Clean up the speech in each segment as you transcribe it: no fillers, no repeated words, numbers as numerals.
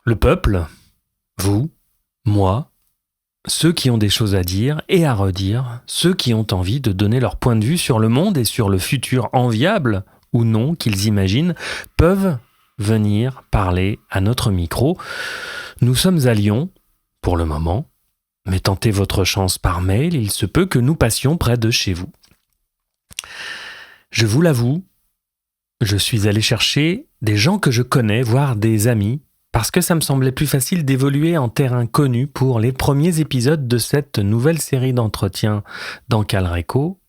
Le peuple, vous, moi, ceux qui ont des choses à dire et à redire, ceux qui ont envie de donner leur point de vue sur le monde et sur le futur enviable ou non qu'ils imaginent, peuvent venir parler à notre micro. Nous sommes à Lyon, pour le moment, mais tentez votre chance par mail, il se peut que nous passions près de chez vous. Je vous l'avoue, je suis allé chercher des gens que je connais, voire des amis, parce que ça me semblait plus facile d'évoluer en terrain connu pour les premiers épisodes de cette nouvelle série d'entretiens dans Calreco.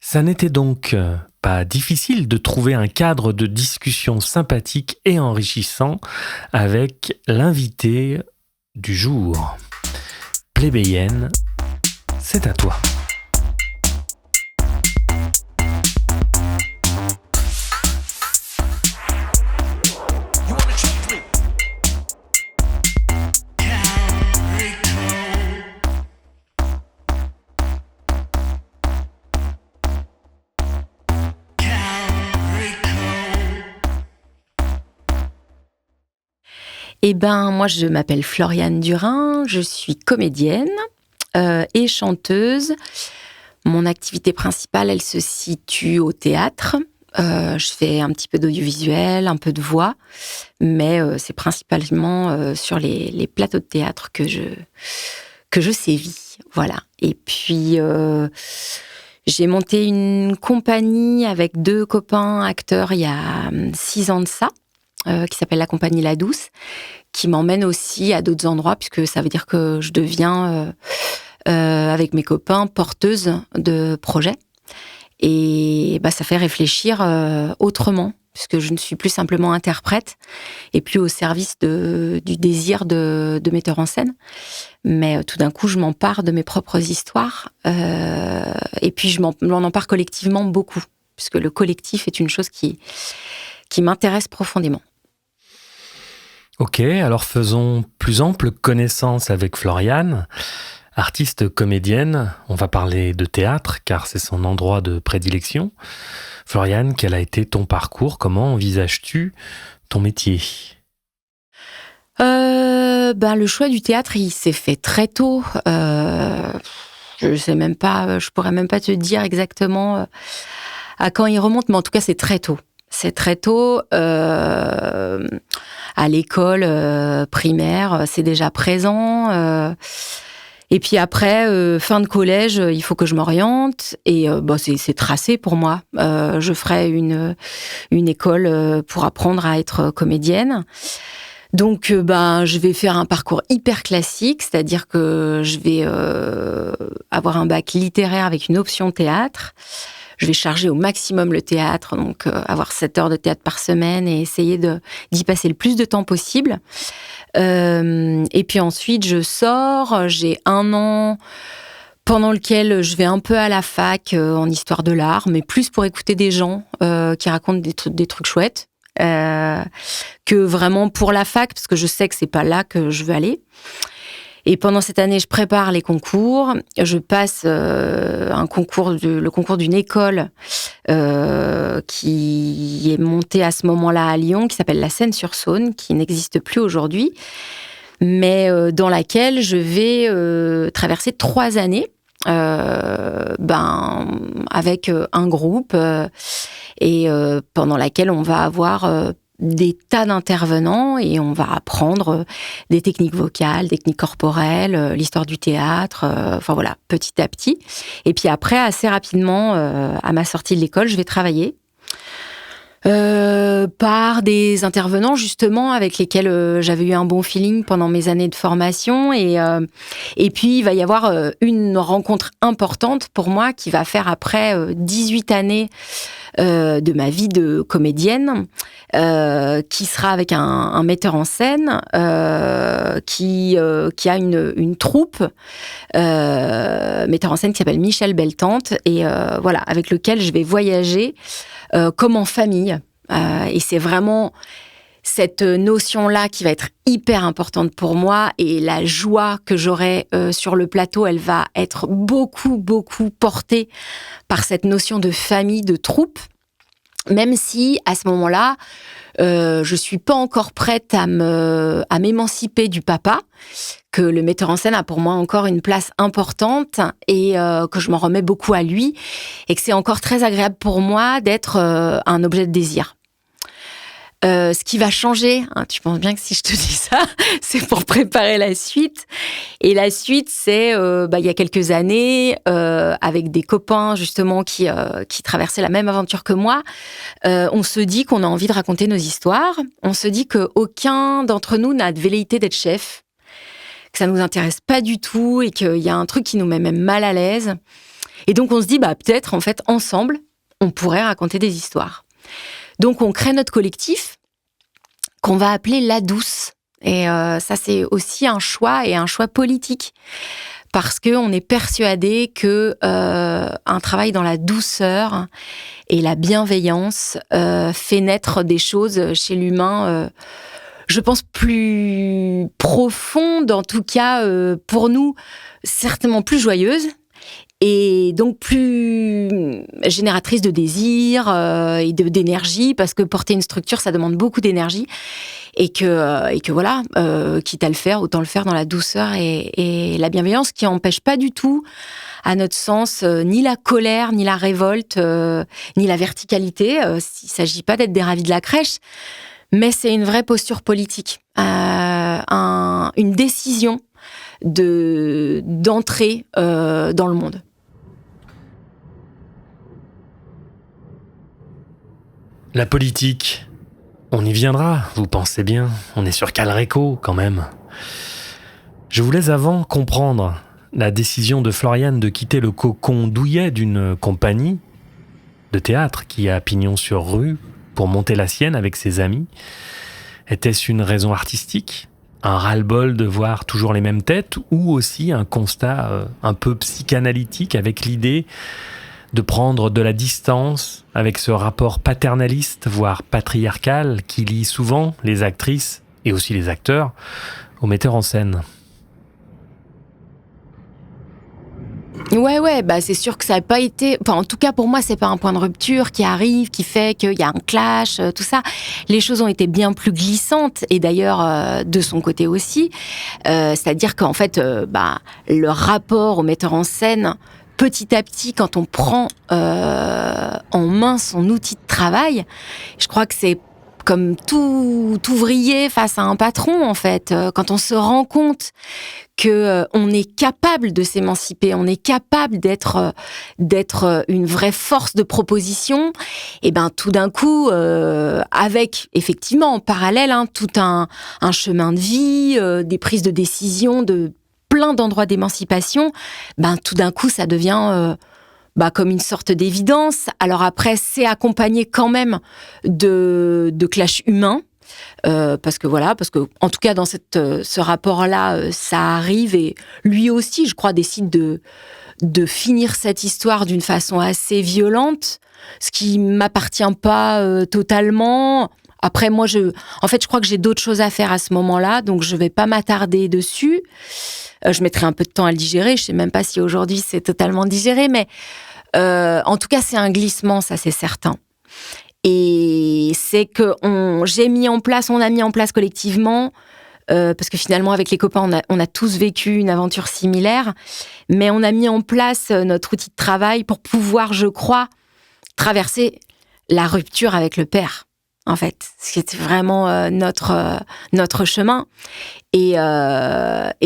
Ça n'était donc pas difficile de trouver un cadre de discussion sympathique et enrichissant avec l'invité du jour. Plébéienne, c'est à toi. Moi, je m'appelle Floriane Durin, je suis comédienne et chanteuse. Mon activité principale, elle se situe au théâtre. Je fais un petit peu d'audiovisuel, un peu de voix, mais c'est principalement sur les plateaux de théâtre que je sévis. Voilà. Et puis, j'ai monté une compagnie avec 2 copains acteurs il y a 6 ans de ça. Qui s'appelle la compagnie La Douce, qui m'emmène aussi à d'autres endroits, puisque ça veut dire que je deviens, avec mes copains, porteuse de projets. Et ça fait réfléchir autrement, puisque je ne suis plus simplement interprète, et plus au service du désir de metteur en scène. Mais tout d'un coup, je m'empare de mes propres histoires, et puis je m'en empare collectivement beaucoup, puisque le collectif est une chose qui m'intéresse profondément. Ok, alors faisons plus ample connaissance avec Floriane. Artiste comédienne, on va parler de théâtre car c'est son endroit de prédilection. Floriane, quel a été ton parcours? Comment envisages-tu ton métier? Le choix du théâtre, il s'est fait très tôt. Je sais même pas, je pourrais même pas te dire exactement à quand il remonte, mais en tout cas, c'est très tôt. C'est très tôt. À l'école primaire, c'est déjà présent. Et puis après, fin de collège, il faut que je m'oriente. Et c'est tracé pour moi. Je ferai une école pour apprendre à être comédienne. Donc, je vais faire un parcours hyper classique, c'est-à-dire que je vais avoir un bac littéraire avec une option théâtre. Je vais charger au maximum le théâtre, donc avoir 7 heures de théâtre par semaine et essayer d'y passer le plus de temps possible. Et puis ensuite, je sors, j'ai 1 an pendant lequel je vais un peu à la fac en histoire de l'art, mais plus pour écouter des gens qui racontent des trucs chouettes que vraiment pour la fac, parce que je sais que c'est pas là que je veux aller. Et pendant cette année, je prépare les concours. Je passe le concours d'une école qui est montée à ce moment-là à Lyon, qui s'appelle la Seine-sur-Saône, qui n'existe plus aujourd'hui, mais dans laquelle je vais traverser 3 années avec un groupe et pendant laquelle on va avoir des tas d'intervenants et on va apprendre des techniques vocales, techniques corporelles, l'histoire du théâtre, petit à petit. Et puis après, assez rapidement, à ma sortie de l'école, je vais travailler par des intervenants justement avec lesquels j'avais eu un bon feeling pendant mes années de formation et puis il va y avoir une rencontre importante pour moi qui va faire après 18 années de ma vie de comédienne qui sera avec un metteur en scène qui a une troupe metteur en scène qui s'appelle Michel Beltante et avec lequel je vais voyager comme en famille. Et c'est vraiment cette notion-là qui va être hyper importante pour moi et la joie que j'aurai sur le plateau, elle va être beaucoup, beaucoup portée par cette notion de famille, de troupe. Même si, à ce moment-là, Je suis pas encore prête à m'émanciper du papa, que le metteur en scène a pour moi encore une place importante et que je m'en remets beaucoup à lui et que c'est encore très agréable pour moi d'être un objet de désir. Ce qui va changer, hein, tu penses bien que si je te dis ça, c'est pour préparer la suite. Et la suite, c'est il y a quelques années, avec des copains justement qui traversaient la même aventure que moi, on se dit qu'on a envie de raconter nos histoires. On se dit qu'aucun d'entre nous n'a de velléité d'être chef, que ça nous intéresse pas du tout et qu'il y a un truc qui nous met même mal à l'aise. Et donc on se dit peut-être en fait ensemble, on pourrait raconter des histoires. Donc, on crée notre collectif qu'on va appeler La Douce. Et ça, c'est aussi un choix politique. Parce qu'on est persuadé que un travail dans la douceur et la bienveillance fait naître des choses chez l'humain, je pense, plus profondes, en tout cas pour nous, certainement plus joyeuses. Et donc plus génératrice de désir et d'énergie, parce que porter une structure, ça demande beaucoup d'énergie, et que voilà, quitte à le faire, autant le faire dans la douceur et la bienveillance, qui n'empêche pas du tout, à notre sens, ni la colère, ni la révolte, ni la verticalité. Il ne s'agit pas d'être des ravis de la crèche, mais c'est une vraie posture politique, une décision d'entrer dans le monde. La politique, on y viendra, vous pensez bien. On est sur Calreco, quand même. Je voulais avant comprendre la décision de Floriane de quitter le cocon douillet d'une compagnie de théâtre qui a pignon sur rue pour monter la sienne avec ses amis. Était-ce une raison artistique ? Un ras-le-bol de voir toujours les mêmes têtes, ou aussi un constat un peu psychanalytique avec l'idée de prendre de la distance avec ce rapport paternaliste, voire patriarcal, qui lie souvent les actrices et aussi les acteurs aux metteurs en scène. Ouais, c'est sûr que ça n'a pas été... Enfin, en tout cas, pour moi, c'est pas un point de rupture qui arrive, qui fait qu'il y a un clash, tout ça. Les choses ont été bien plus glissantes, et d'ailleurs, de son côté aussi. C'est-à-dire qu'en fait, le rapport au metteur en scène, petit à petit, quand on prend en main son outil de travail, je crois que c'est comme tout ouvrier face à un patron, en fait. Quand on se rend compte que on est capable de s'émanciper, on est capable d'être une vraie force de proposition, et tout d'un coup, avec effectivement en parallèle tout un chemin de vie, des prises de décision, de plein d'endroits d'émancipation, tout d'un coup ça devient comme une sorte d'évidence. Alors après, c'est accompagné quand même de clashs humains. Parce que en tout cas dans ce rapport-là, ça arrive, et lui aussi, je crois, décide de finir cette histoire d'une façon assez violente, ce qui m'appartient pas totalement. Après, moi, je crois que j'ai d'autres choses à faire à ce moment-là, donc je vais pas m'attarder dessus. Je mettrai un peu de temps à le digérer. Je sais même pas si aujourd'hui c'est totalement digéré, mais en tout cas, c'est un glissement, ça c'est certain. Et c'est que on a mis en place collectivement, parce que finalement, avec les copains, on a tous vécu une aventure similaire, mais on a mis en place notre outil de travail pour pouvoir, je crois, traverser la rupture avec le père, en fait. C'était vraiment notre chemin. Et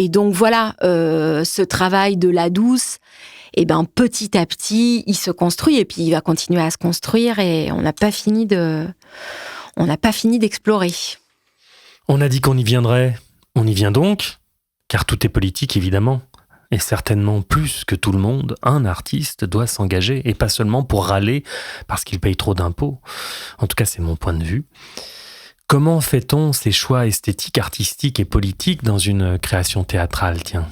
donc voilà, ce travail de La Douce, petit à petit, il se construit, et puis il va continuer à se construire, et on n'a pas fini d'explorer. On a dit qu'on y viendrait, on y vient donc, car tout est politique évidemment, et certainement plus que tout le monde, un artiste doit s'engager, et pas seulement pour râler parce qu'il paye trop d'impôts. En tout cas, c'est mon point de vue. Comment fait-on ces choix esthétiques, artistiques et politiques dans une création théâtrale, tiens ?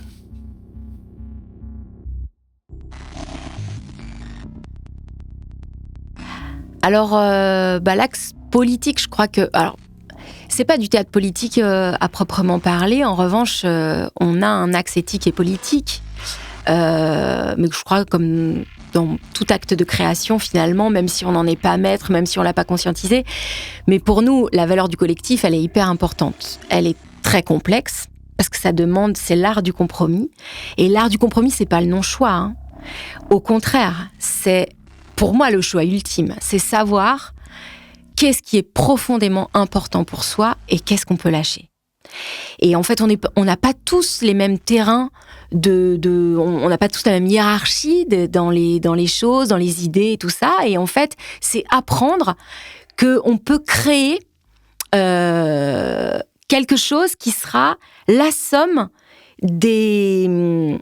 Alors, l'axe politique, je crois que... Alors, c'est pas du théâtre politique à proprement parler. En revanche, on a un axe éthique et politique. mais je crois comme dans tout acte de création finalement, même si on n'en est pas maître, même si on l'a pas conscientisé. Mais pour nous, la valeur du collectif, elle est hyper importante. Elle est très complexe parce que ça demande, c'est l'art du compromis. Et l'art du compromis, c'est pas le non-choix, hein. Au contraire, c'est pour moi le choix ultime. C'est savoir qu'est-ce qui est profondément important pour soi et qu'est-ce qu'on peut lâcher. Et en fait, on n'a pas tous les mêmes terrains on n'a pas tous la même hiérarchie dans les choses, dans les idées et tout ça. Et en fait, c'est apprendre qu'on peut créer quelque chose qui sera la somme des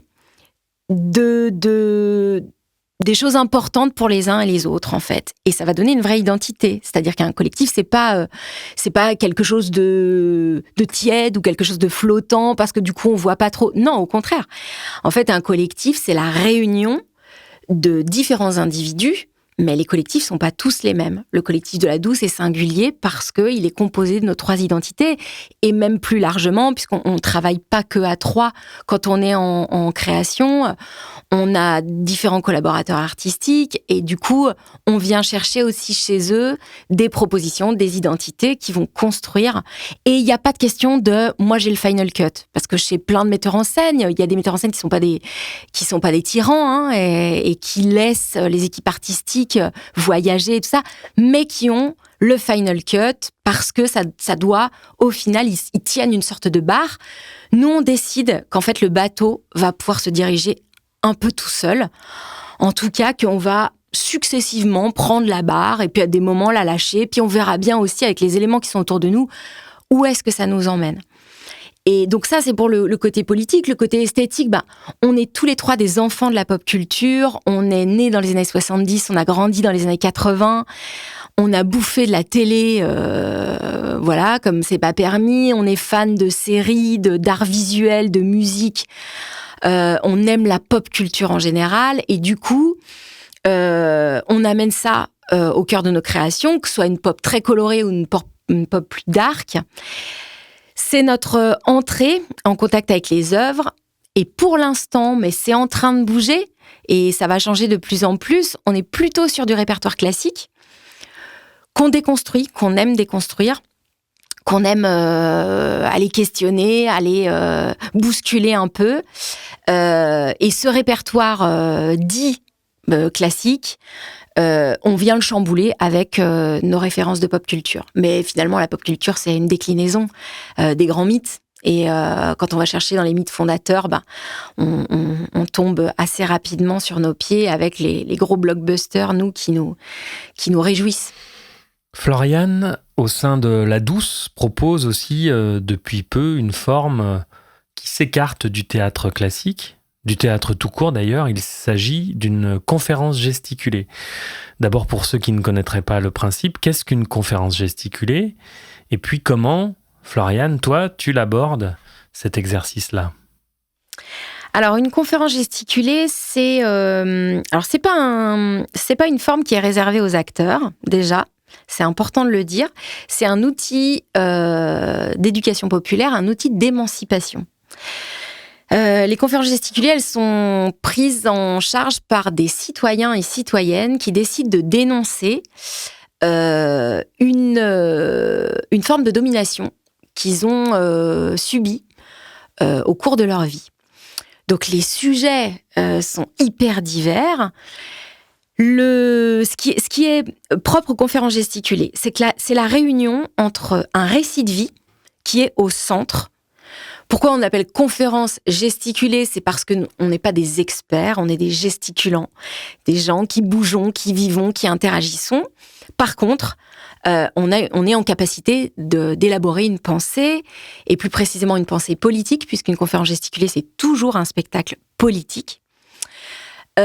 choses importantes pour les uns et les autres, en fait. Et ça va donner une vraie identité. C'est-à-dire qu'un collectif, c'est pas quelque chose de tiède ou quelque chose de flottant parce que du coup, on voit pas trop. Non, au contraire. En fait, un collectif, c'est la réunion de différents individus, mais les collectifs sont pas tous les mêmes. Le collectif de la Douce est singulier parce qu'il est composé de nos 3 identités, et même plus largement, puisqu'on travaille pas que à 3. Quand on est en création, on a différents collaborateurs artistiques, et du coup, on vient chercher aussi chez eux des propositions, des identités qui vont construire. Et il n'y a pas de question de « moi j'ai le final cut », parce que chez plein de metteurs en scène, il y a des metteurs en scène qui sont pas des tyrans, hein, et qui laissent les équipes artistiques voyager et tout ça, mais qui ont le final cut parce que ça doit, au final, ils tiennent une sorte de barre. Nous, on décide qu'en fait, le bateau va pouvoir se diriger un peu tout seul. En tout cas, qu'on va successivement prendre la barre et puis à des moments la lâcher. Puis on verra bien aussi avec les éléments qui sont autour de nous où est-ce que ça nous emmène. Et donc ça, c'est pour le côté politique. Le côté esthétique, on est tous les 3 des enfants de la pop culture. On est nés dans les années 70, on a grandi dans les années 80. On a bouffé de la télé, voilà, comme c'est pas permis. On est fan de séries, d'art visuel, de musique. On aime la pop culture en général. Et du coup, on amène ça au cœur de nos créations, que ce soit une pop très colorée ou une pop plus dark. C'est notre entrée en contact avec les œuvres. Et pour l'instant, mais c'est en train de bouger, et ça va changer de plus en plus, on est plutôt sur du répertoire classique, qu'on déconstruit, qu'on aime déconstruire, qu'on aime aller questionner, aller bousculer un peu. Et ce répertoire dit classique, on vient le chambouler avec nos références de pop culture. Mais finalement, la pop culture, c'est une déclinaison des grands mythes. Et quand on va chercher dans les mythes fondateurs, on tombe assez rapidement sur nos pieds avec les gros blockbusters, qui nous réjouissent. Floriane, au sein de La Douce, propose aussi depuis peu une forme qui s'écarte du théâtre classique, du théâtre tout court d'ailleurs. Il s'agit d'une conférence gesticulée. D'abord, pour ceux qui ne connaîtraient pas le principe, qu'est-ce qu'une conférence gesticulée ? Et puis comment, Floriane, toi, tu l'abordes, cet exercice-là ? Alors, une conférence gesticulée, c'est pas une forme qui est réservée aux acteurs, déjà. C'est important de le dire. C'est un outil d'éducation populaire, un outil d'émancipation. Les conférences gesticulées, elles sont prises en charge par des citoyens et citoyennes qui décident de dénoncer une forme de domination qu'ils ont subie au cours de leur vie. Donc les sujets sont hyper divers. Ce qui est propre aux conférences gesticulées, c'est que c'est la réunion entre un récit de vie qui est au centre. Pourquoi on appelle conférence gesticulée ? C'est parce qu'on n'est pas des experts, on est des gesticulants, des gens qui bougeons, qui vivons, qui interagissons. Par contre, on est en capacité d'élaborer une pensée, et plus précisément une pensée politique, puisqu'une conférence gesticulée, c'est toujours un spectacle politique. C'est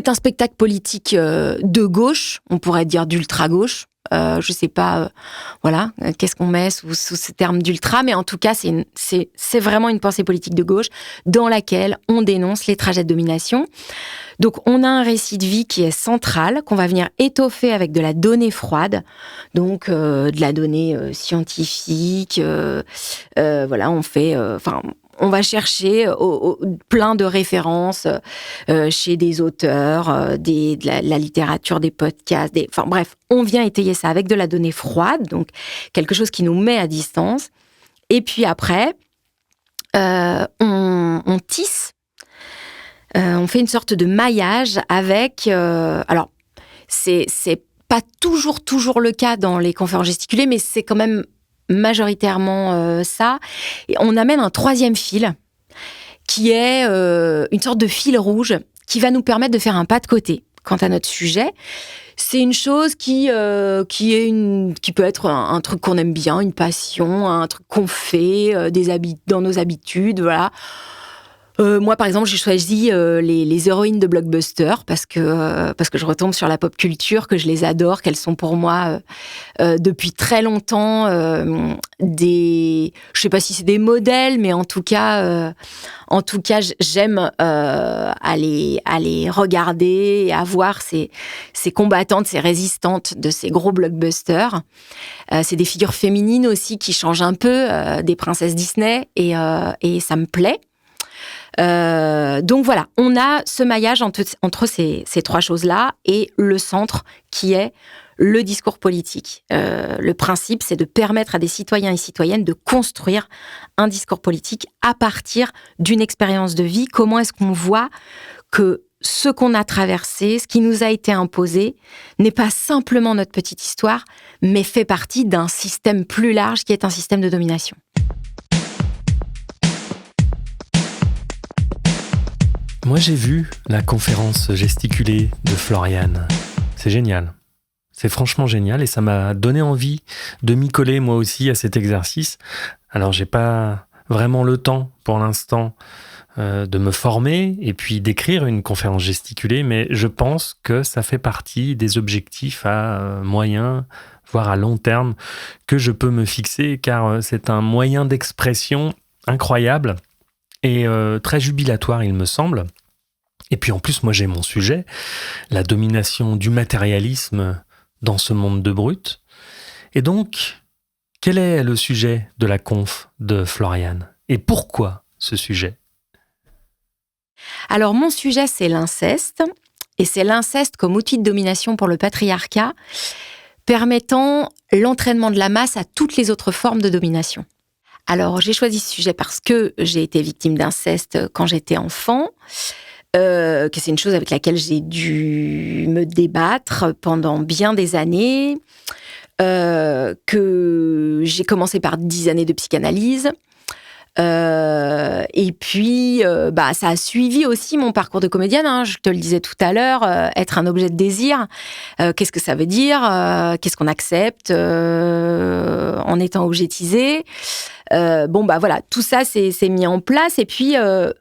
un spectacle politique de gauche, on pourrait dire d'ultra-gauche. Je sais pas, voilà, qu'est-ce qu'on met sous ce terme d'ultra, mais en tout cas, c'est vraiment une pensée politique de gauche dans laquelle on dénonce les trajets de domination. Donc, on a un récit de vie qui est central, qu'on va venir étoffer avec de la donnée froide, donc de la donnée scientifique. Voilà, on va chercher plein de références chez des auteurs, de la littérature, des podcasts, enfin bref, on vient étayer ça avec de la donnée froide, donc quelque chose qui nous met à distance. Et puis après, on tisse, on fait une sorte de maillage avec... alors, c'est pas toujours le cas dans les conférences gesticulées, mais c'est quand même majoritairement ça. Et on amène un troisième fil, qui est une sorte de fil rouge, qui va nous permettre de faire un pas de côté quant à notre sujet. C'est une chose qui peut être un truc qu'on aime bien, une passion, un truc qu'on fait dans nos habitudes, voilà. Moi, par exemple, j'ai choisi les héroïnes de blockbuster parce que je retombe sur la pop culture, que je les adore, qu'elles sont pour moi depuis très longtemps je sais pas si c'est des modèles, mais en tout cas, j'aime aller regarder et à voir ces combattantes, ces résistantes de ces gros blockbusters. C'est des figures féminines aussi qui changent un peu des princesses Disney et ça me plaît. Donc voilà, on a ce maillage entre ces trois choses-là et le centre qui est le discours politique. Le principe, c'est de permettre à des citoyens et citoyennes de construire un discours politique à partir d'une expérience de vie. Comment est-ce qu'on voit que ce qu'on a traversé, ce qui nous a été imposé, n'est pas simplement notre petite histoire, mais fait partie d'un système plus large qui est un système de domination. Moi, j'ai vu la conférence gesticulée de Floriane. C'est génial. C'est franchement génial et ça m'a donné envie de m'y coller moi aussi à cet exercice. Alors, j'ai pas vraiment le temps pour l'instant de me former et puis d'écrire une conférence gesticulée, mais je pense que ça fait partie des objectifs à moyen, voire à long terme que je peux me fixer car c'est un moyen d'expression incroyable et très jubilatoire, il me semble. Et puis en plus, moi j'ai mon sujet, la domination du matérialisme dans ce monde de brut. Et donc, quel est le sujet de la conf de Floriane ? Et pourquoi ce sujet ? Alors mon sujet, c'est l'inceste. Et c'est l'inceste comme outil de domination pour le patriarcat, permettant l'entraînement de la masse à toutes les autres formes de domination. Alors j'ai choisi ce sujet parce que j'ai été victime d'inceste quand j'étais enfant. Que c'est une chose avec laquelle j'ai dû me débattre pendant bien des années, que j'ai commencé par 10 années de psychanalyse, et puis ça a suivi aussi mon parcours de comédienne, hein, je te le disais tout à l'heure, être un objet de désir, qu'est-ce que ça veut dire, qu'est-ce qu'on accepte en étant objetisé. Voilà, tout ça s'est mis en place et puis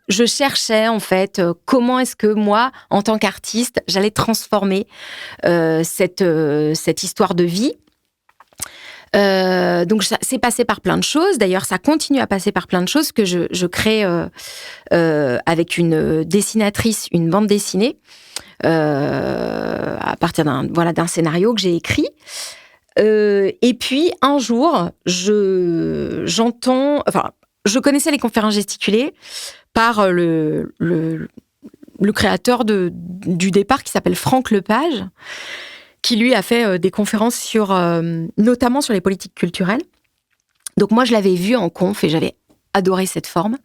je cherchais en fait comment est-ce que moi, en tant qu'artiste, j'allais transformer cette histoire de vie. Donc ça s'est passé par plein de choses. D'ailleurs, ça continue à passer par plein de choses que je crée avec une dessinatrice, une bande dessinée à partir d'un scénario que j'ai écrit. Et puis, un jour, je connaissais les conférences gesticulées par le créateur du départ qui s'appelle Franck Lepage, qui lui a fait des conférences notamment sur les politiques culturelles. Donc moi, je l'avais vu en conf et j'avais adoré cette forme.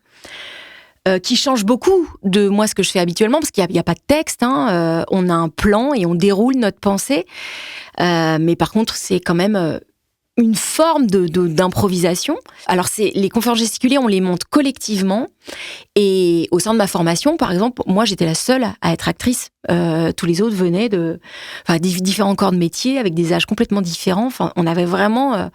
Qui change beaucoup de moi ce que je fais habituellement parce qu'il n'y a pas de texte, hein, on a un plan et on déroule notre pensée, mais par contre c'est quand même une forme d'improvisation. Alors les conférences gesticulées, on les monte collectivement et au sein de ma formation, par exemple, moi j'étais la seule à être actrice, tous les autres venaient de différents corps de métier avec des âges complètement différents, enfin, on avait vraiment...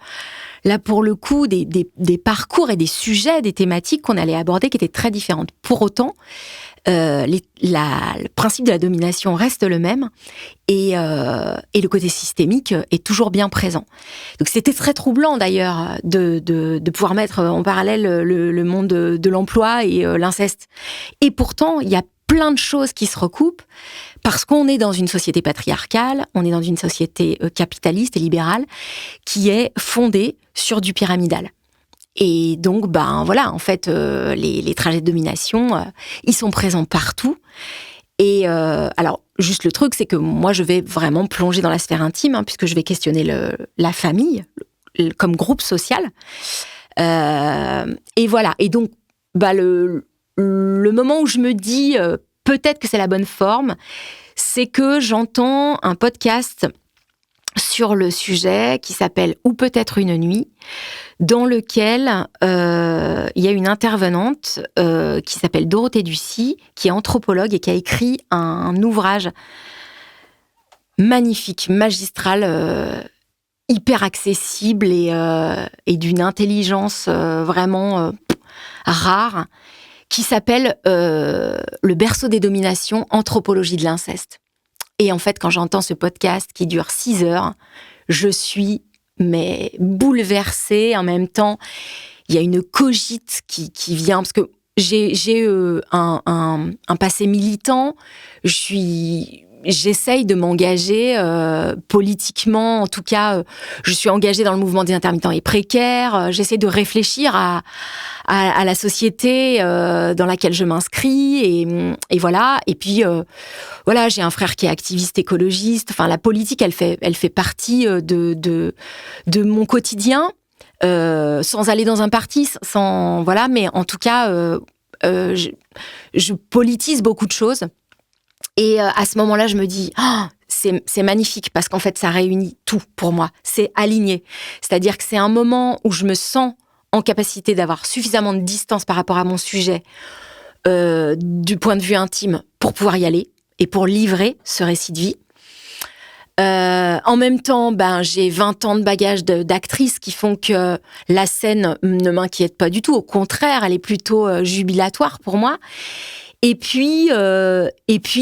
Là, pour le coup, des parcours et des sujets, des thématiques qu'on allait aborder qui étaient très différentes. Pour autant, le principe de la domination reste le même et le côté systémique est toujours bien présent. Donc, c'était très troublant, d'ailleurs, de pouvoir mettre en parallèle le monde de l'emploi et l'inceste. Et pourtant, il y a plein de choses qui se recoupent parce qu'on est dans une société patriarcale, on est dans une société capitaliste et libérale qui est fondée sur du pyramidal. Et donc, voilà, en fait, les trajets de domination, ils sont présents partout. Et alors, juste le truc, c'est que moi, je vais vraiment plonger dans la sphère intime, puisque je vais questionner la famille comme groupe social. Et voilà. Et donc, le moment où je me dis peut-être que c'est la bonne forme, c'est que j'entends un podcast sur le sujet qui s'appelle « Ou peut-être une nuit », dans lequel il y a une intervenante qui s'appelle Dorothée Ducy, qui est anthropologue et qui a écrit un ouvrage magnifique, magistral, hyper accessible et d'une intelligence vraiment rare, qui s'appelle « Le berceau des dominations, anthropologie de l'inceste ». Et en fait, quand j'entends ce podcast qui dure 6 heures, je suis bouleversée. En même temps, il y a une cogite qui vient, parce que j'ai un passé militant. J'essaye de m'engager politiquement. En tout cas, je suis engagée dans le mouvement des intermittents et précaires. J'essaie de réfléchir à la société dans laquelle je m'inscris. Et voilà. Et puis, voilà, j'ai un frère qui est activiste écologiste. Enfin, la politique, elle fait partie de mon quotidien, sans aller dans un parti, voilà. Mais en tout cas, je politise beaucoup de choses. Et à ce moment-là, je me dis, c'est magnifique, parce qu'en fait, ça réunit tout pour moi. C'est aligné. C'est-à-dire que c'est un moment où je me sens en capacité d'avoir suffisamment de distance par rapport à mon sujet, du point de vue intime, pour pouvoir y aller et pour livrer ce récit de vie. En même temps, j'ai 20 ans de bagage d'actrice qui font que la scène ne m'inquiète pas du tout. Au contraire, elle est plutôt jubilatoire pour moi. Et puis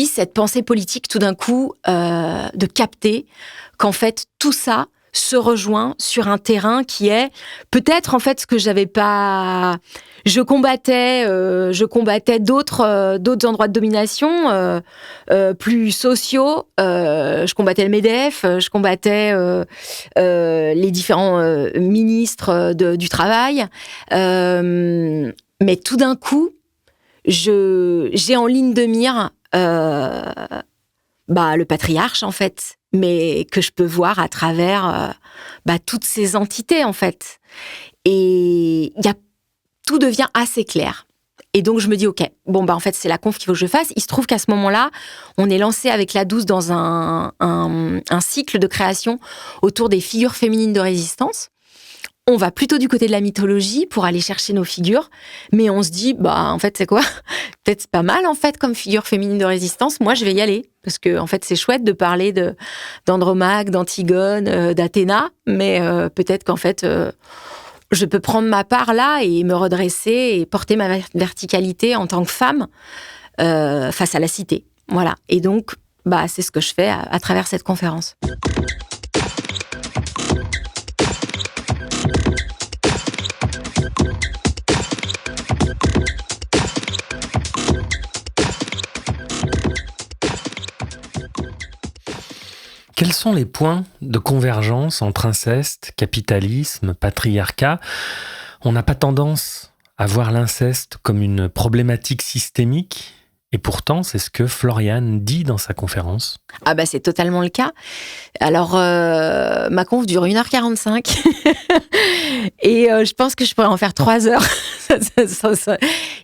cette pensée politique, tout d'un coup, de capter qu'en fait, tout ça se rejoint sur un terrain qui est peut-être en fait ce que j'avais pas. Je combattais d'autres endroits de domination plus sociaux. Je combattais le MEDEF, je combattais les différents ministres du travail. Mais tout d'un coup, j'ai en ligne de mire le patriarche, en fait, mais que je peux voir à travers toutes ces entités, en fait. Et tout devient assez clair. Et donc, je me dis, OK, en fait, c'est la conf qu'il faut que je fasse. Il se trouve qu'à ce moment-là, on est lancé avec la Douce dans un cycle de création autour des figures féminines de résistance. On va plutôt du côté de la mythologie pour aller chercher nos figures, mais on se dit, en fait, c'est quoi ? Peut-être c'est pas mal, en fait, comme figure féminine de résistance. Moi, je vais y aller, parce que, en fait, c'est chouette de parler d'Andromaque, d'Antigone, d'Athéna, mais peut-être qu'en fait, je peux prendre ma part là et me redresser et porter ma verticalité en tant que femme face à la cité. Voilà. Et donc, c'est ce que je fais à travers cette conférence. Quels sont les points de convergence entre inceste, capitalisme, patriarcat ? On n'a pas tendance à voir l'inceste comme une problématique systémique, et pourtant, c'est ce que Floriane dit dans sa conférence. C'est totalement le cas. Alors, ma conf dure 1h45, et je pense que je pourrais en faire 3 heures. Il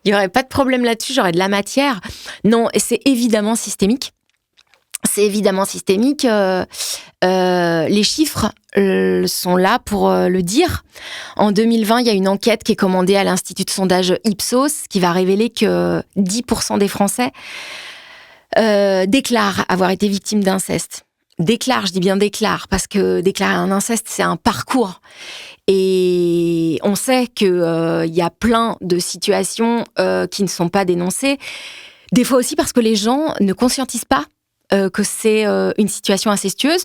n'y aurait pas de problème là-dessus, j'aurais de la matière. Non, c'est évidemment systémique. C'est évidemment systémique. Les chiffres sont là pour le dire. En 2020, il y a une enquête qui est commandée à l'Institut de sondage Ipsos qui va révéler que 10% des Français déclarent avoir été victimes d'inceste. Je dis bien déclarent, parce que déclarer un inceste, c'est un parcours. Et on sait qu'il y a plein de situations qui ne sont pas dénoncées. Des fois aussi parce que les gens ne conscientisent pas que c'est une situation incestueuse.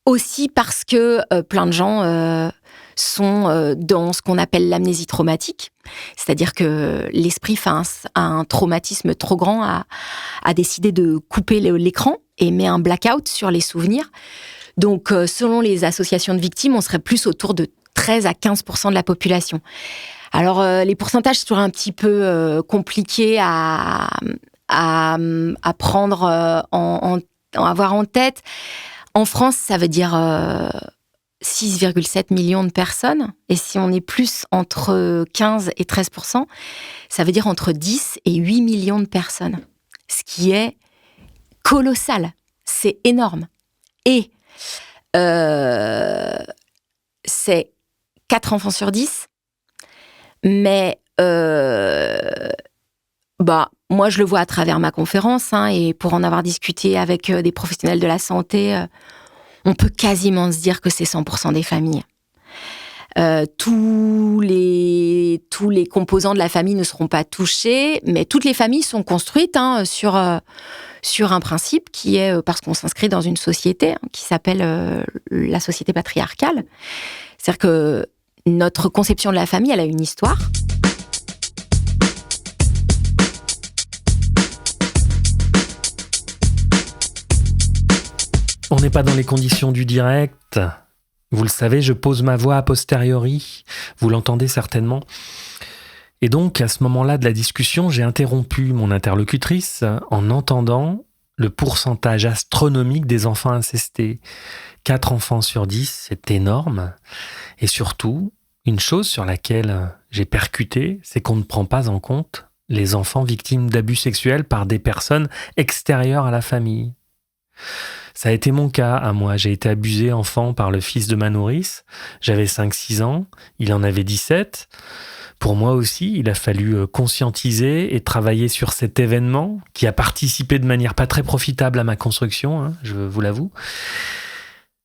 Aussi parce que plein de gens sont dans ce qu'on appelle l'amnésie traumatique. C'est-à-dire que l'esprit face à un traumatisme trop grand a décidé de couper l'écran et met un blackout sur les souvenirs. Donc, selon les associations de victimes, on serait plus autour de 13 à 15% de la population. Alors, les pourcentages, c'est toujours un petit peu compliqué à prendre, à avoir en tête. En France, ça veut dire 6,7 millions de personnes. Et si on est plus entre 15 et 13%, ça veut dire entre 10 et 8 millions de personnes. Ce qui est colossal. C'est énorme. Et c'est 4 enfants sur 10. Mais moi, je le vois à travers ma conférence, et pour en avoir discuté avec des professionnels de la santé, on peut quasiment se dire que c'est 100% des familles. Tous les composants de la famille ne seront pas touchés, mais toutes les familles sont construites sur un principe qui est, parce qu'on s'inscrit dans une société qui s'appelle la société patriarcale. C'est-à-dire que notre conception de la famille, elle a une histoire. On n'est pas dans les conditions du direct. Vous le savez, je pose ma voix a posteriori. Vous l'entendez certainement. Et donc, à ce moment-là de la discussion, j'ai interrompu mon interlocutrice en entendant le pourcentage astronomique des enfants incestés. 4 enfants sur 10, c'est énorme. Et surtout, une chose sur laquelle j'ai percuté, c'est qu'on ne prend pas en compte les enfants victimes d'abus sexuels par des personnes extérieures à la famille. Ça a été mon cas à moi. J'ai été abusé enfant par le fils de ma nourrice. J'avais 5-6 ans, il en avait 17. Pour moi aussi, il a fallu conscientiser et travailler sur cet événement qui a participé de manière pas très profitable à ma construction, je vous l'avoue.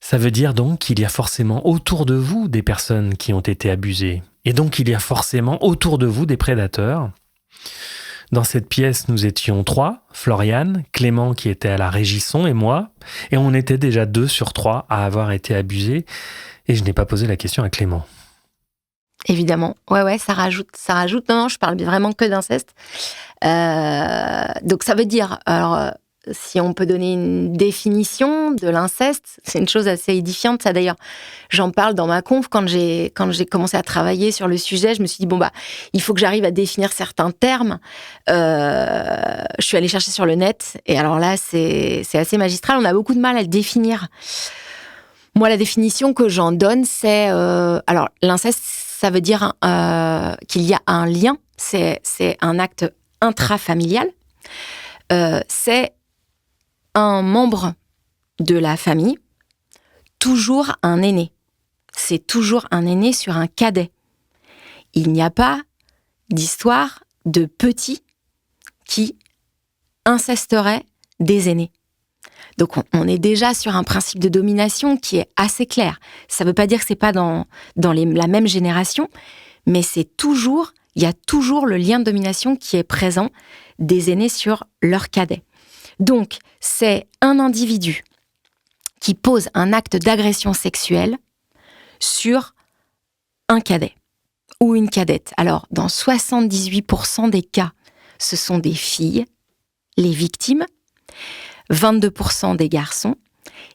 Ça veut dire donc qu'il y a forcément autour de vous des personnes qui ont été abusées. Et donc il y a forcément autour de vous des prédateurs. Dans cette pièce, nous étions 3, Floriane, Clément qui était à la régie son et moi. Et on était déjà 2 sur 3 à avoir été abusés. Et je n'ai pas posé la question à Clément. Évidemment. Ouais, ça rajoute. Non, je parle vraiment que d'inceste. Donc ça veut dire, alors si on peut donner une définition de l'inceste, c'est une chose assez édifiante. Ça d'ailleurs, j'en parle dans ma conf quand j'ai commencé à travailler sur le sujet. Je me suis dit il faut que j'arrive à définir certains termes. Je suis allée chercher sur le net et alors là c'est assez magistral. On a beaucoup de mal à le définir. Moi, la définition que j'en donne, c'est alors l'inceste, ça veut dire qu'il y a un lien. C'est un acte intrafamilial. C'est un membre de la famille, toujours un aîné. C'est toujours un aîné sur un cadet. Il n'y a pas d'histoire de petits qui incesteraient des aînés. Donc on est déjà sur un principe de domination qui est assez clair. Ça ne veut pas dire que c'est pas dans la même génération, mais il y a toujours le lien de domination qui est présent des aînés sur leur cadet. Donc, c'est un individu qui pose un acte d'agression sexuelle sur un cadet ou une cadette. Alors, dans 78% des cas, ce sont des filles, les victimes, 22% des garçons,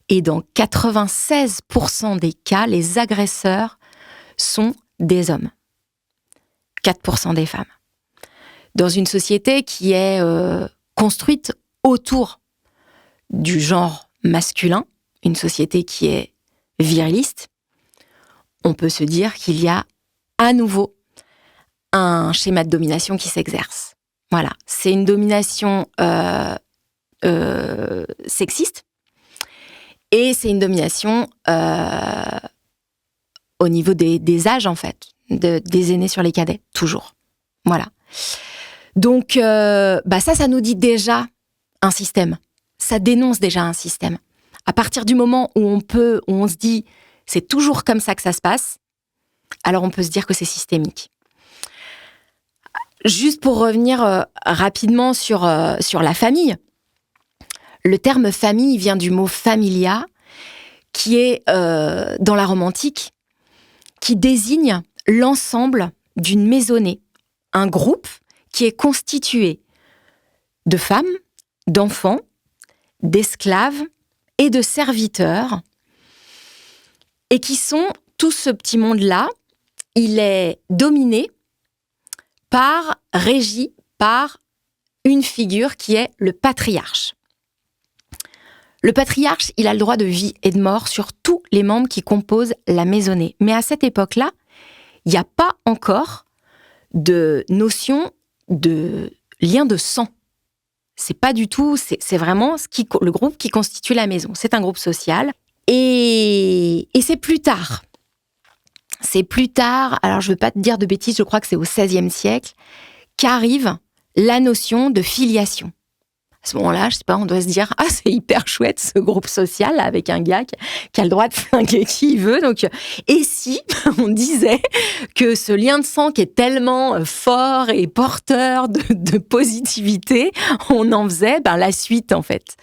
et dans 96% des cas, les agresseurs sont des hommes, 4% des femmes. Dans une société qui est construite autour du genre masculin, une société qui est viriliste, on peut se dire qu'il y a à nouveau un schéma de domination qui s'exerce. Voilà, c'est une domination sexiste et c'est une domination au niveau des âges, en fait, des aînés sur les cadets, toujours. Voilà. Donc, ça nous dit déjà un système. Ça dénonce déjà un système. À partir du moment où on se dit c'est toujours comme ça que ça se passe, alors on peut se dire que c'est systémique. Juste pour revenir rapidement sur la famille, le terme famille vient du mot familia, qui est dans la Rome antique, qui désigne l'ensemble d'une maisonnée, un groupe qui est constitué de femmes, d'enfants, d'esclaves et de serviteurs, et qui sont tout ce petit monde-là, il est dominé régi par une figure qui est le patriarche. Le patriarche, il a le droit de vie et de mort sur tous les membres qui composent la maisonnée. Mais à cette époque-là, il n'y a pas encore de notion de lien de sang. C'est pas du tout, c'est vraiment le groupe qui constitue la maison. C'est un groupe social. Et c'est plus tard. C'est plus tard, alors je ne veux pas te dire de bêtises, je crois que c'est au XVIe siècle, qu'arrive la notion de filiation. À ce moment-là, je sais pas, on doit se dire « Ah, c'est hyper chouette ce groupe social là, avec un gars qui a le droit de flinguer qui il veut. » Donc, et si on disait que ce lien de sang qui est tellement fort et porteur de positivité, on en faisait la suite en fait.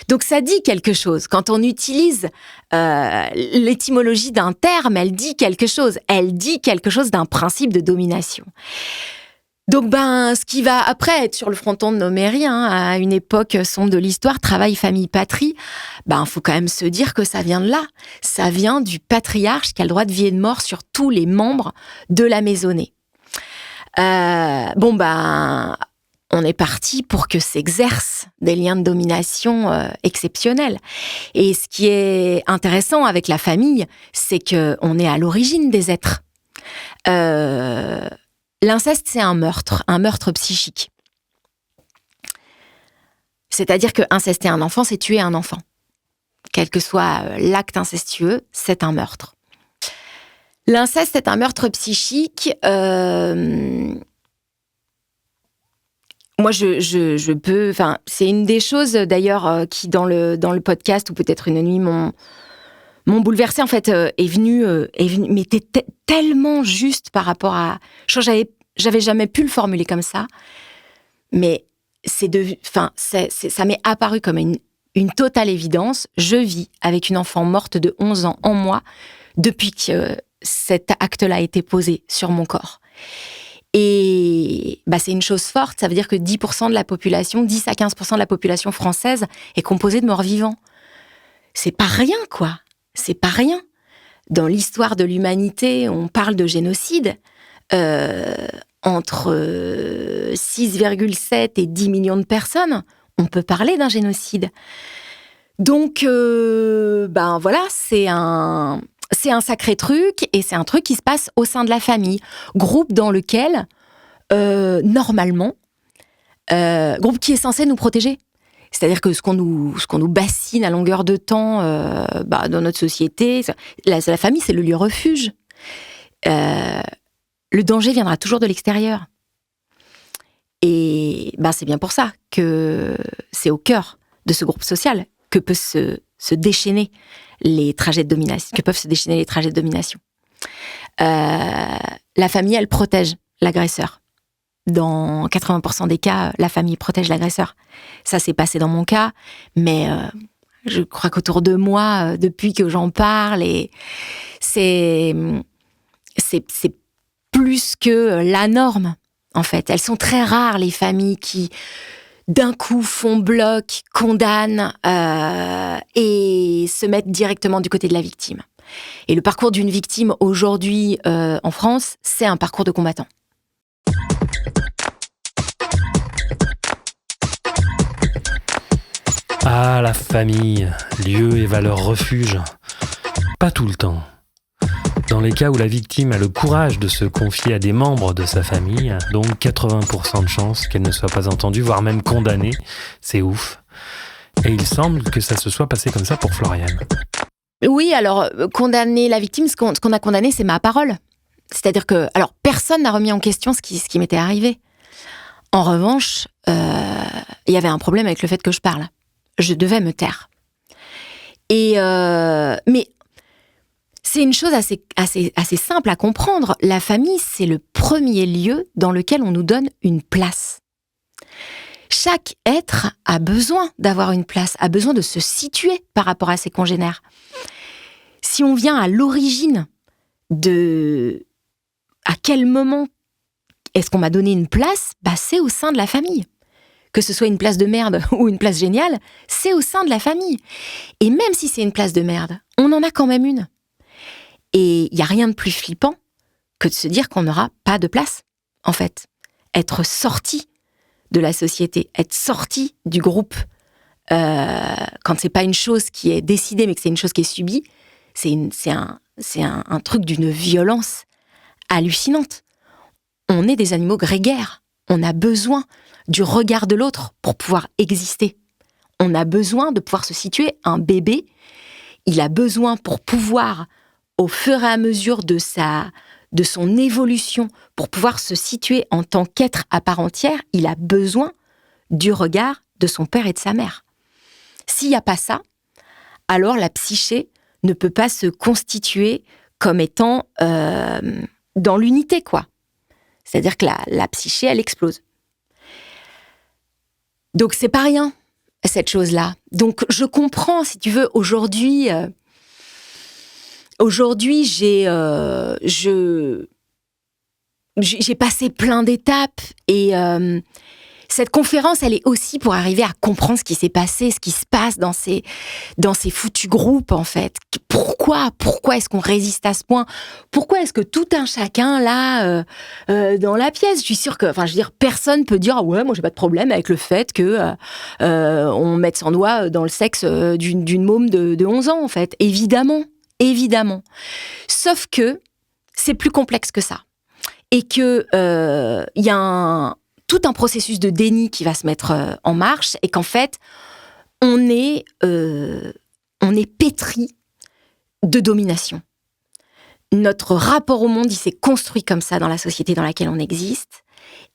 Donc ça dit quelque chose. Quand on utilise l'étymologie d'un terme, elle dit quelque chose. Elle dit quelque chose d'un principe de domination. Donc, ce qui va après être sur le fronton de nos mairies, à une époque sombre de l'histoire, travail, famille, patrie, faut quand même se dire que ça vient de là. Ça vient du patriarche qui a le droit de vie et de mort sur tous les membres de la maisonnée. On est parti pour que s'exercent des liens de domination exceptionnels. Et ce qui est intéressant avec la famille, c'est qu'on est à l'origine des êtres. L'inceste, c'est un meurtre psychique. C'est-à-dire que incester un enfant, c'est tuer un enfant. Quel que soit l'acte incestueux, c'est un meurtre. L'inceste, c'est un meurtre psychique. Moi, je peux... c'est une des choses, d'ailleurs, qui, dans le podcast, ou peut-être une nuit, m'ont bouleversée, en fait, est venue, mais était tellement juste par rapport à... J'avais jamais pu le formuler comme ça, mais ça m'est apparu comme une totale évidence. Je vis avec une enfant morte de 11 ans en moi depuis que cet acte-là a été posé sur mon corps. Et c'est une chose forte, ça veut dire que 10% de la population, 10 à 15% de la population française est composée de morts vivants. C'est pas rien, quoi. C'est pas rien. Dans l'histoire de l'humanité, on parle de génocide. Entre 6,7 et 10 millions de personnes, on peut parler d'un génocide. Donc, voilà, c'est un sacré truc, et c'est un truc qui se passe au sein de la famille. Groupe dans lequel, normalement, groupe qui est censé nous protéger. C'est-à-dire que ce qu'on nous bassine à longueur de temps dans notre société, la famille, c'est le lieu refuge. Le danger viendra toujours de l'extérieur. Et c'est bien pour ça que c'est au cœur de ce groupe social que peuvent se déchaîner les trajets de domination. La famille, elle protège l'agresseur. Dans 80% des cas, la famille protège l'agresseur. Ça s'est passé dans mon cas, mais je crois qu'autour de moi, depuis que j'en parle, et c'est plus que la norme, en fait. Elles sont très rares, les familles qui, d'un coup, font bloc, condamnent et se mettent directement du côté de la victime. Et le parcours d'une victime, aujourd'hui, en France, c'est un parcours de combattant. Ah, la famille, lieu et valeur refuge. Pas tout le temps. Dans les cas où la victime a le courage de se confier à des membres de sa famille, donc 80% de chances qu'elle ne soit pas entendue, voire même condamnée, c'est ouf. Et il semble que ça se soit passé comme ça pour Floriane. Oui, alors, condamner la victime, ce qu'on a condamné, c'est ma parole. C'est-à-dire que, alors, personne n'a remis en question ce qui m'était arrivé. En revanche, il y avait un problème avec le fait que je parle. Je devais me taire. Mais c'est une chose assez simple à comprendre. La famille, c'est le premier lieu dans lequel on nous donne une place. Chaque être a besoin d'avoir une place, a besoin de se situer par rapport à ses congénères. Si on vient à l'origine de à quel moment est-ce qu'on m'a donné une place, c'est au sein de la famille. Que ce soit une place de merde ou une place géniale, c'est au sein de la famille. Et même si c'est une place de merde, on en a quand même une. Et il n'y a rien de plus flippant que de se dire qu'on n'aura pas de place, en fait. Être sorti de la société, être sorti du groupe, quand c'est pas une chose qui est décidée, mais que c'est une chose qui est subie, c'est un truc d'une violence hallucinante. On est des animaux grégaires. On a besoin du regard de l'autre pour pouvoir exister. On a besoin de pouvoir se situer. Un bébé, il a besoin pour pouvoir, au fur et à mesure de son évolution, pour pouvoir se situer en tant qu'être à part entière, il a besoin du regard de son père et de sa mère. S'il n'y a pas ça, alors la psyché ne peut pas se constituer comme étant dans l'unité, quoi. C'est-à-dire que la psyché, elle explose. Donc, c'est pas rien, cette chose-là. Donc, je comprends, si tu veux, aujourd'hui, j'ai passé plein d'étapes et cette conférence, elle est aussi pour arriver à comprendre ce qui s'est passé, ce qui se passe dans ces foutus groupes, en fait. Pourquoi est-ce qu'on résiste à ce point? Pourquoi est-ce que tout un chacun, là, dans la pièce, je suis sûre que, personne peut dire, ah ouais, moi j'ai pas de problème avec le fait que on mette son doigt dans le sexe d'une môme de 11 ans, en fait. Évidemment. Sauf que c'est plus complexe que ça. Et que il y a tout un processus de déni qui va se mettre en marche et qu'en fait, on est pétri de domination. Notre rapport au monde, il s'est construit comme ça dans la société dans laquelle on existe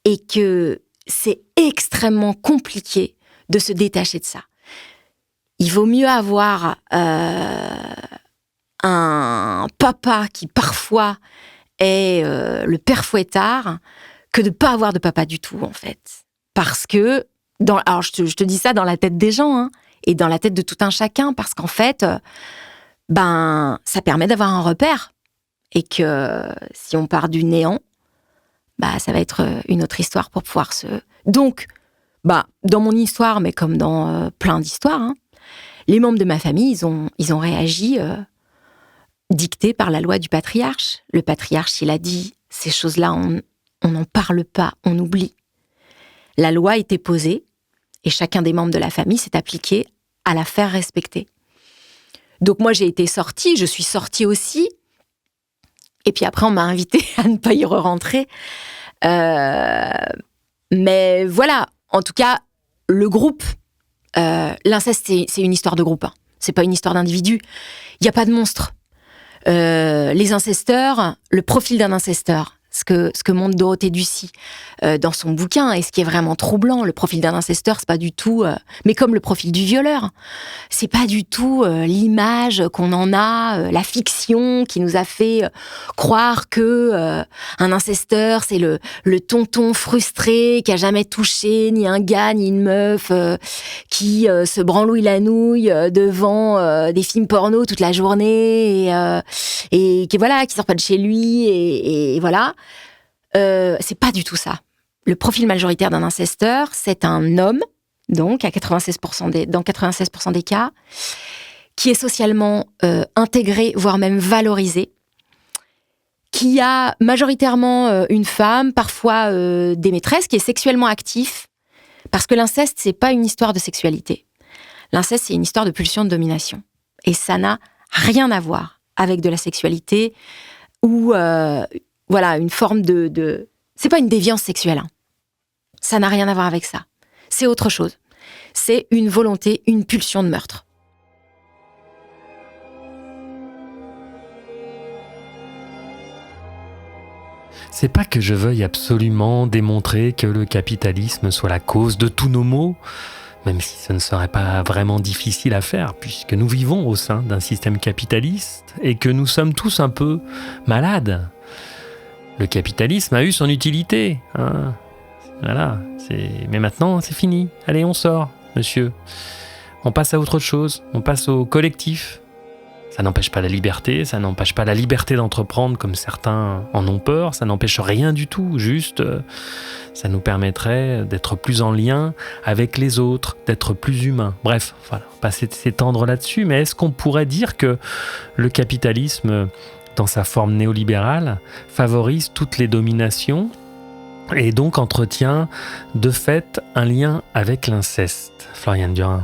et que c'est extrêmement compliqué de se détacher de ça. Il vaut mieux avoir un papa qui parfois est le père fouettard que de ne pas avoir de papa du tout, en fait. Parce que, alors je te dis ça dans la tête des gens, hein, et dans la tête de tout un chacun, parce qu'en fait, ça permet d'avoir un repère. Et que si on part du néant, ça va être une autre histoire pour pouvoir se... Donc, dans mon histoire, mais comme dans plein d'histoires, hein, les membres de ma famille, ils ont réagi dictés par la loi du patriarche. Le patriarche, il a dit, ces choses-là, on n'en parle pas, on oublie. La loi a été posée et chacun des membres de la famille s'est appliqué à la faire respecter. Donc moi, j'ai été sortie, je suis sortie aussi. Et puis après, on m'a invitée à ne pas y re-rentrer. Mais voilà, en tout cas, le groupe, l'inceste, c'est une histoire de groupe. Hein. C'est pas une histoire d'individu. Il n'y a pas de monstre. Les incesteurs, le profil d'un incesteur, ce que montre Dorothée Ducy dans son bouquin, et ce qui est vraiment troublant, le profil d'un incesteur, c'est pas du tout, mais comme le profil du violeur, c'est pas du tout l'image qu'on en a, la fiction qui nous a fait croire que un incesteur, c'est le tonton frustré qui a jamais touché ni un gars ni une meuf, qui se branlouille la nouille devant des films porno toute la journée et qui sort pas de chez lui et voilà. C'est pas du tout ça. Le profil majoritaire d'un incesteur, c'est un homme, donc à 96% des cas, qui est socialement intégré, voire même valorisé, qui a majoritairement une femme, parfois des maîtresses, qui est sexuellement actif, parce que l'inceste, c'est pas une histoire de sexualité. L'inceste, c'est une histoire de pulsion de domination. Et ça n'a rien à voir avec de la sexualité ou une forme de... C'est pas une déviance sexuelle. Hein. Ça n'a rien à voir avec ça. C'est autre chose. C'est une volonté, une pulsion de meurtre. C'est pas que je veuille absolument démontrer que le capitalisme soit la cause de tous nos maux, même si ce ne serait pas vraiment difficile à faire, puisque nous vivons au sein d'un système capitaliste et que nous sommes tous un peu malades. Le capitalisme a eu son utilité, hein. Voilà, mais maintenant c'est fini. Allez, on sort, monsieur. On passe à autre chose, on passe au collectif. Ça n'empêche pas la liberté, ça n'empêche pas la liberté d'entreprendre comme certains en ont peur, ça n'empêche rien du tout, juste ça nous permettrait d'être plus en lien avec les autres, d'être plus humains. Bref, voilà, pas s'étendre là-dessus, mais est-ce qu'on pourrait dire que le capitalisme dans sa forme néolibérale, favorise toutes les dominations et donc entretient de fait un lien avec l'inceste. Floriane Durin.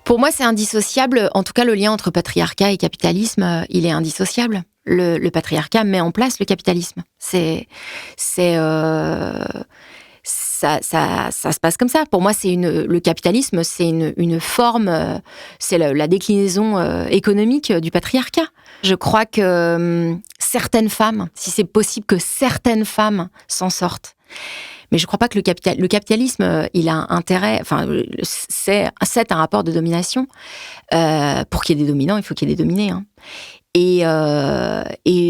Pour moi, c'est indissociable. En tout cas, le lien entre patriarcat et capitalisme, il est indissociable. Le patriarcat met en place le capitalisme. Ça se passe comme ça. Pour moi, le capitalisme, c'est une forme, c'est la déclinaison économique du patriarcat. Je crois que certaines femmes, si c'est possible que certaines femmes s'en sortent, mais je ne crois pas que le capitalisme, il a intérêt, enfin, c'est un rapport de domination. Pour qu'il y ait des dominants, il faut qu'il y ait des dominés. Hein. Et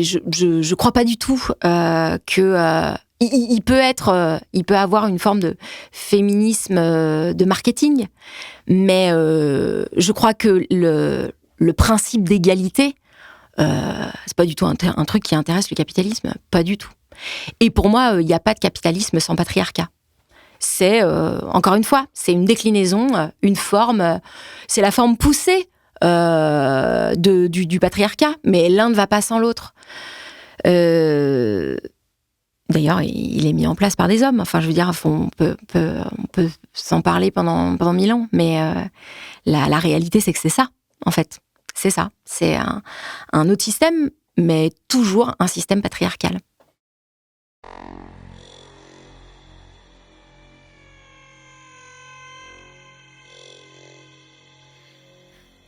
je crois pas du tout que il peut avoir une forme de féminisme de marketing, mais je crois que le principe d'égalité, c'est pas du tout un truc qui intéresse le capitalisme, pas du tout. Et pour moi, il n'y a pas de capitalisme sans patriarcat. C'est, encore une fois, c'est une déclinaison, une forme, c'est la forme poussée du patriarcat, mais l'un ne va pas sans l'autre. D'ailleurs, il est mis en place par des hommes. Enfin, je veux dire, on peut s'en parler pendant 1000 ans, mais la réalité, c'est que c'est ça, en fait. C'est ça. C'est un autre système, mais toujours un système patriarcal.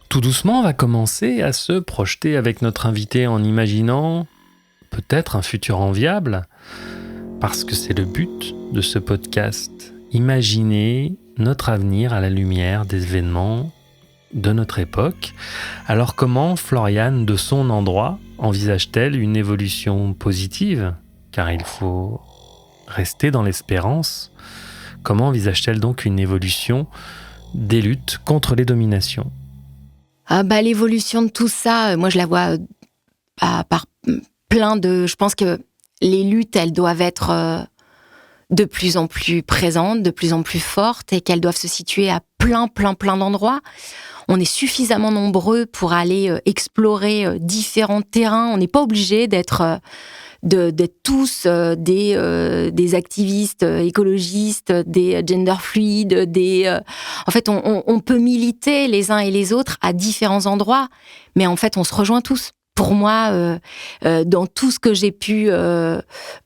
Tout doucement, on va commencer à se projeter avec notre invité en imaginant peut-être un futur enviable, parce que c'est le but de ce podcast. Imaginer notre avenir à la lumière des événements de notre époque. Alors comment Floriane, de son endroit, envisage-t-elle une évolution positive ? Car il faut rester dans l'espérance. Comment envisage-t-elle donc une évolution des luttes contre les dominations ? L'évolution de tout ça, moi je la vois par plein de... Je pense que les luttes, elles doivent être de plus en plus présentes, de plus en plus fortes, et qu'elles doivent se situer à plein d'endroits. On est suffisamment nombreux pour aller explorer différents terrains. On n'est pas obligé d'être tous des activistes écologistes, des gender fluides, en fait, on peut militer les uns et les autres à différents endroits, mais en fait, on se rejoint tous. Pour moi, dans tout ce que j'ai pu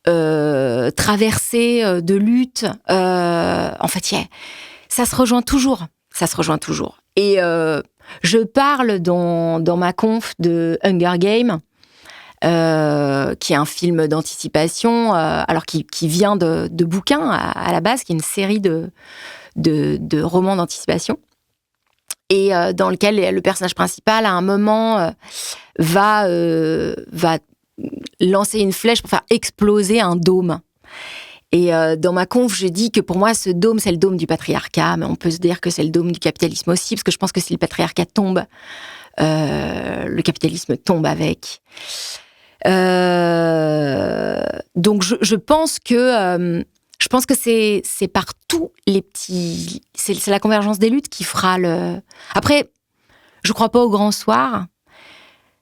traverser de lutte, en fait, ça se rejoint toujours. Ça se rejoint toujours. Et je parle dans ma conf de Hunger Games, qui est un film d'anticipation, alors qui vient de bouquins à la base, qui est une série de romans d'anticipation, et dans lequel le personnage principal, à un moment, va lancer une flèche pour faire exploser un dôme. Et dans ma conf, je dis que pour moi, ce dôme, c'est le dôme du patriarcat, mais on peut se dire que c'est le dôme du capitalisme aussi, parce que je pense que si le patriarcat tombe, le capitalisme tombe avec. Donc je pense que c'est par tous les petits, c'est la convergence des luttes qui fera le. Après, je crois pas au grand soir.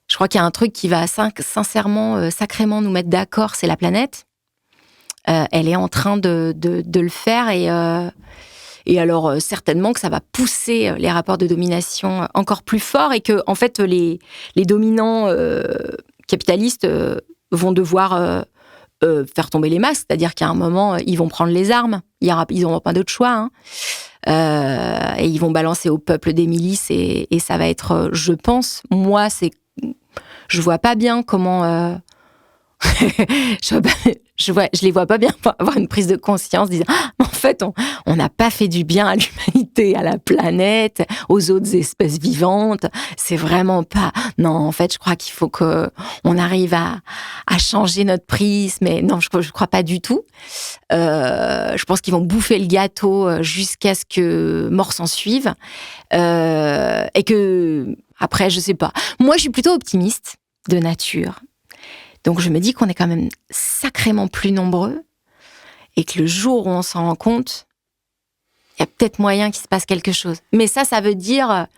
Je crois qu'il y a un truc qui va sincèrement, sacrément nous mettre d'accord, c'est la planète. Elle est en train de le faire, et alors certainement que ça va pousser les rapports de domination encore plus fort, et que en fait les dominants capitalistes vont devoir faire tomber les masques, c'est-à-dire qu'à un moment ils vont prendre les armes, ils n'auront pas d'autre choix, hein. Et ils vont balancer au peuple des milices, et ça va être, je pense, moi je vois pas bien comment je les vois pas bien avoir une prise de conscience, disant en fait on n'a pas fait du bien à l'humanité, à la planète, aux autres espèces vivantes. C'est vraiment pas. Non, en fait, je crois qu'il faut que on arrive à changer notre prisme. Mais non, je crois pas du tout. Je pense qu'ils vont bouffer le gâteau jusqu'à ce que mort s'en suive, et que après, je sais pas. Moi, je suis plutôt optimiste de nature. Donc je me dis qu'on est quand même sacrément plus nombreux, et que le jour où on s'en rend compte, il y a peut-être moyen qu'il se passe quelque chose. Mais ça veut dire...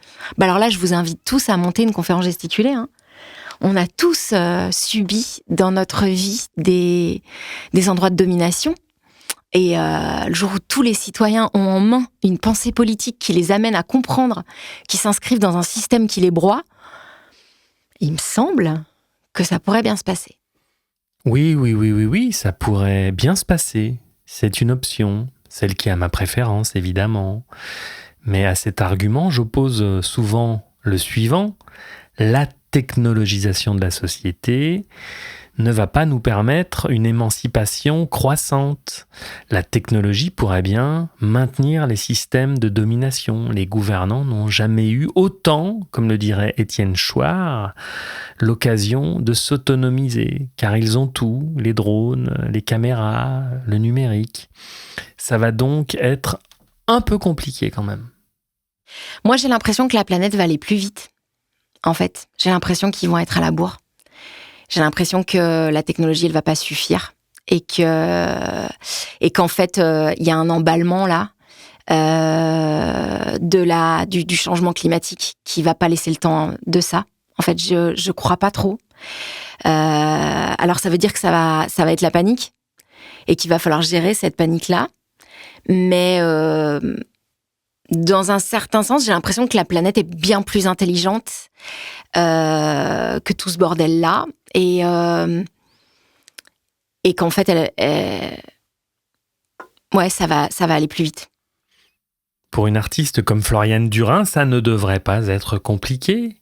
alors là, je vous invite tous à monter une conférence gesticulée. Hein. on a tous subi dans notre vie des endroits de domination. Et le jour où tous les citoyens ont en main une pensée politique qui les amène à comprendre, qui s'inscrivent dans un système qui les broie, il me semble que ça pourrait bien se passer. Oui, ça pourrait bien se passer. C'est une option, celle qui a ma préférence, évidemment. Mais à cet argument, j'oppose souvent le suivant. La technologisation de la société ne va pas nous permettre une émancipation croissante. La technologie pourrait bien maintenir les systèmes de domination. Les gouvernants n'ont jamais eu autant, comme le dirait Étienne Chouard, l'occasion de s'autonomiser, car ils ont tout, les drones, les caméras, le numérique. Ça va donc être un peu compliqué quand même. Moi, j'ai l'impression que la planète va aller plus vite. En fait, j'ai l'impression qu'ils vont être à la bourre. J'ai l'impression que la technologie, elle va pas suffire et qu'en fait, il y a un emballement là du changement climatique qui va pas laisser le temps de ça. En fait, je crois pas trop. Alors, ça veut dire que ça va être la panique et qu'il va falloir gérer cette panique-là. Mais dans un certain sens, j'ai l'impression que la planète est bien plus intelligente que tout ce bordel-là. Et qu'en fait, ça va aller plus vite. Pour une artiste comme Floriane Durin, ça ne devrait pas être compliqué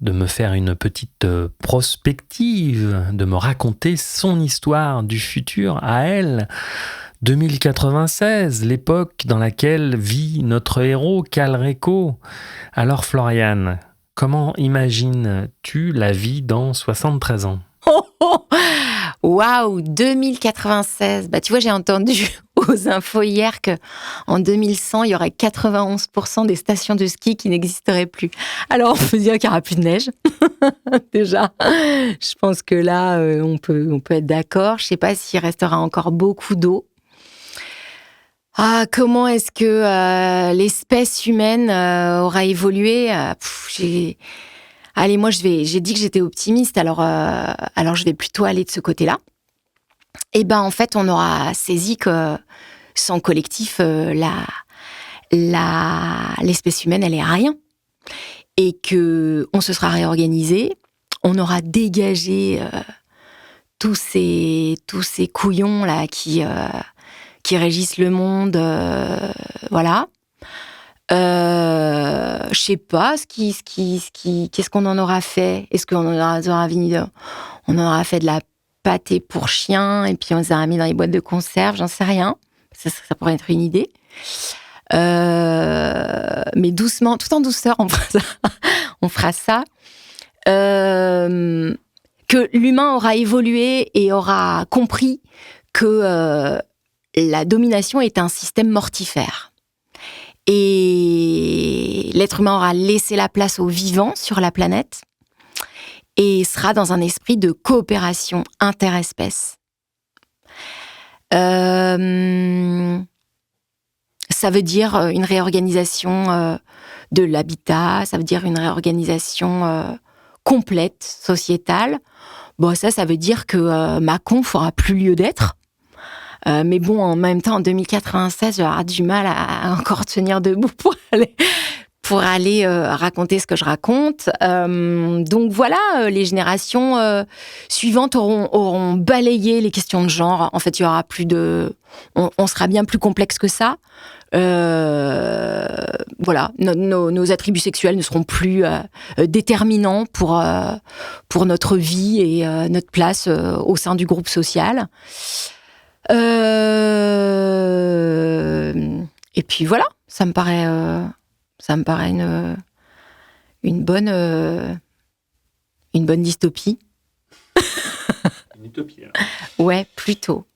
de me faire une petite prospective, de me raconter son histoire du futur à elle. 2096, l'époque dans laquelle vit notre héros Cal Réco. Alors Floriane, comment imagines-tu la vie dans 73 ans ? Waouh, 2096. Bah, tu vois, j'ai entendu aux infos hier qu'en 2100, il y aurait 91% des stations de ski qui n'existeraient plus. Alors, on peut dire qu'il n'y aura plus de neige. Déjà, je pense que là, on peut être d'accord. Je ne sais pas s'il restera encore beaucoup d'eau. Ah, comment est-ce que l'espèce humaine aura évolué ? Allez, moi, j'ai dit que j'étais optimiste, alors je vais plutôt aller de ce côté-là. Et ben, en fait, on aura saisi que sans collectif, l'espèce humaine, elle est à rien. Et que on se sera réorganisé, on aura dégagé tous ces couillons là qui régissent le monde, voilà. Je sais pas qu'est-ce qu'on en aura fait. Est-ce qu'on on aura fait de la pâté pour chien et puis on les a mis dans les boîtes de conserve, j'en sais rien. Ça pourrait être une idée. Mais doucement, tout en douceur, on fera ça. Que l'humain aura évolué et aura compris que la domination est un système mortifère. Et l'être humain aura laissé la place aux vivants sur la planète et sera dans un esprit de coopération interespèces. Ça veut dire une réorganisation de l'habitat, ça veut dire une réorganisation complète, sociétale. Bon, ça veut dire que Mâcon fera plus lieu d'être. Mais bon, en même temps, en 2096, j'aurai du mal à encore tenir debout pour aller raconter ce que je raconte. Donc voilà, les générations suivantes auront balayé les questions de genre. En fait, il y aura plus de... On sera bien plus complexe que ça. Voilà, nos attributs sexuels ne seront plus déterminants pour notre vie et notre place au sein du groupe social. Et puis voilà, ça me paraît une bonne dystopie. Une utopie, alors. Ouais, plutôt.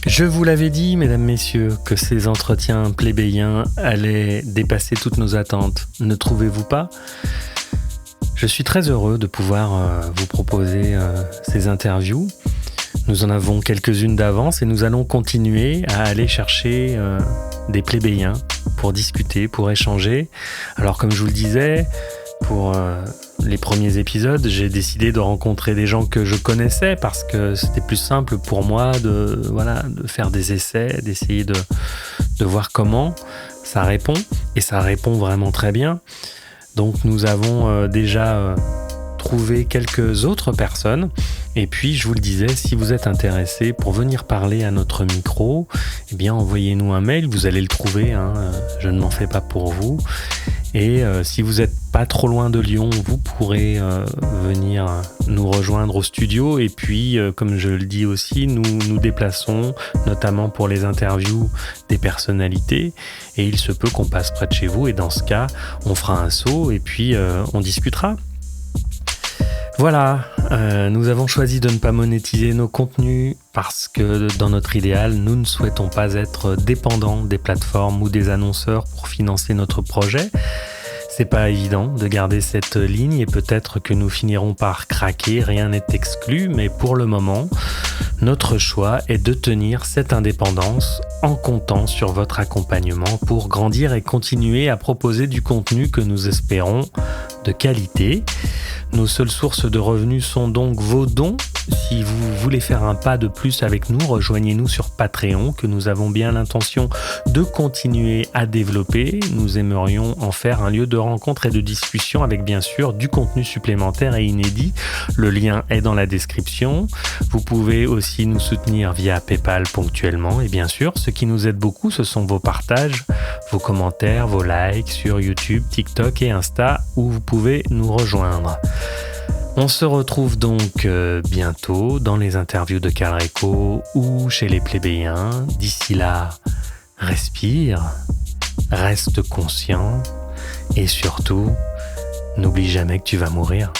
Je vous l'avais dit, mesdames, messieurs, que ces entretiens plébéiens allaient dépasser toutes nos attentes. Ne trouvez-vous pas ? Je suis très heureux de pouvoir vous proposer ces interviews. Nous en avons quelques-unes d'avance et nous allons continuer à aller chercher des plébéiens pour discuter, pour échanger. Alors comme je vous le disais, pour les premiers épisodes, j'ai décidé de rencontrer des gens que je connaissais parce que c'était plus simple pour moi de faire des essais, d'essayer de voir comment ça répond. Et ça répond vraiment très bien. Donc nous avons déjà trouvé quelques autres personnes. Et puis, je vous le disais, si vous êtes intéressé pour venir parler à notre micro, eh bien, envoyez-nous un mail. Vous allez le trouver, je ne m'en fais pas pour vous. Et si vous n'êtes pas trop loin de Lyon, vous pourrez venir nous rejoindre au studio. Et puis, comme je le dis aussi, nous nous déplaçons, notamment pour les interviews des personnalités. Et il se peut qu'on passe près de chez vous. Et dans ce cas, on fera un saut et puis on discutera. Voilà, nous avons choisi de ne pas monétiser nos contenus parce que dans notre idéal, nous ne souhaitons pas être dépendants des plateformes ou des annonceurs pour financer notre projet. C'est pas évident de garder cette ligne et peut-être que nous finirons par craquer, rien n'est exclu, mais pour le moment, notre choix est de tenir cette indépendance en comptant sur votre accompagnement pour grandir et continuer à proposer du contenu que nous espérons de qualité. Nos seules sources de revenus sont donc vos dons. Si vous voulez faire un pas de plus avec nous, rejoignez-nous sur Patreon, que nous avons bien l'intention de continuer à développer. Nous aimerions en faire un lieu de rencontre et de discussion avec bien sûr du contenu supplémentaire et inédit. Le lien est dans la description. Vous pouvez aussi nous soutenir via PayPal ponctuellement. Et bien sûr, ce qui nous aide beaucoup, ce sont vos partages, vos commentaires, vos likes sur YouTube, TikTok et Insta, où vous pouvez nous rejoindre. On se retrouve donc bientôt dans les interviews de Calreco ou chez les plébéiens. D'ici là, respire, reste conscient et surtout, n'oublie jamais que tu vas mourir.